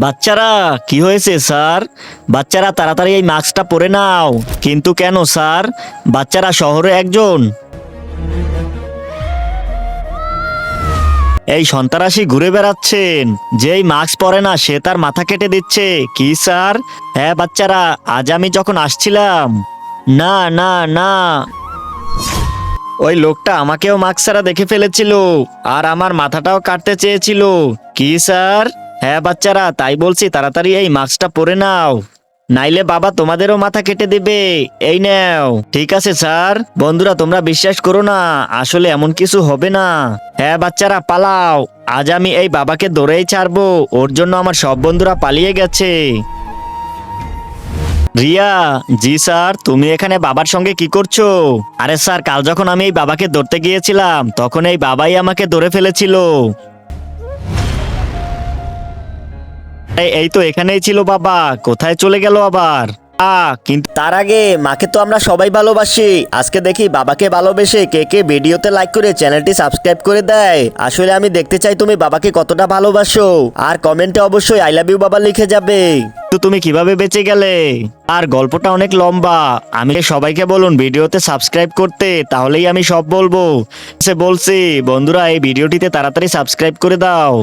বাচ্চারা কি হয়েছে স্যার? বাচ্চারা তাড়াতাড়ি এই মাস্কটা পরে নাও। কিন্তু কেন স্যার? বাচ্চারা শহরে একজন এই সন্ত্রাসী ঘুরে বেড়াচ্ছেন, যেই মাস্ক পরে না সে তার মাথা কেটে দিচ্ছে। কি স্যার? হ্যাঁ বাচ্চারা, আজ আমি যখন আসছিলাম, না না না, ওই লোকটা আমাকেও মাস্ক ছাড়া দেখে ফেলেছিল আর আমার মাথাটাও কাটতে চেয়েছিল। কি স্যার? হ্যাঁ বাচ্চারা, তাই বলছি তাড়াতাড়ি এই মাস্কটা পরে নাও, নাইলে বাবা তোমাদেরও মাথা কেটে দেবে। এই নাও। ঠিক আছে স্যার। বন্ধুরা তোমরা বিশ্বাস করো না, আসলে এমন কিছু হবে না। হ্যাঁ বাচ্চারা পালাও, আজ আমি এই বাবাকে ধরেই ছাড়বো। ওর জন্য আমার সব বন্ধুরা পালিয়ে গেছে। রিয়া, জি স্যার, তুমি এখানে বাবার সঙ্গে কি করছো? আরে স্যার, কাল যখন আমি এই বাবাকে ধরতে গিয়েছিলাম তখন এই বাবাই আমাকে ধরে ফেলেছিল। এই তো এখানেই ছিল বাবা, কোথায় চলে গেল আবার? কিন্তু তার আগে মাকে তো আমরা সবাই ভালোবাসি। আজকে দেখি বাবাকে ভালোবেসে কে কে ভিডিওতে লাইক করে চ্যানেলটি সাবস্ক্রাইব করে দেয়। আসলে আমি দেখতে চাই তুমি বাবাকে কতটা ভালোবাসো। আর কমেন্টে অবশ্যই আই লাভ ইউ বাবা লিখে যাবে। তো তুমি কিভাবে বেঁচে গেলে? আর গল্পটা অনেক লম্বা, আমি সবাইকে বলুন ভিডিওতে সাবস্ক্রাইব করতে, তাহলেই আমি সব বলবো। বলছি বন্ধুরা, এই ভিডিওটিতে তাড়াতাড়ি সাবস্ক্রাইব করে দাও।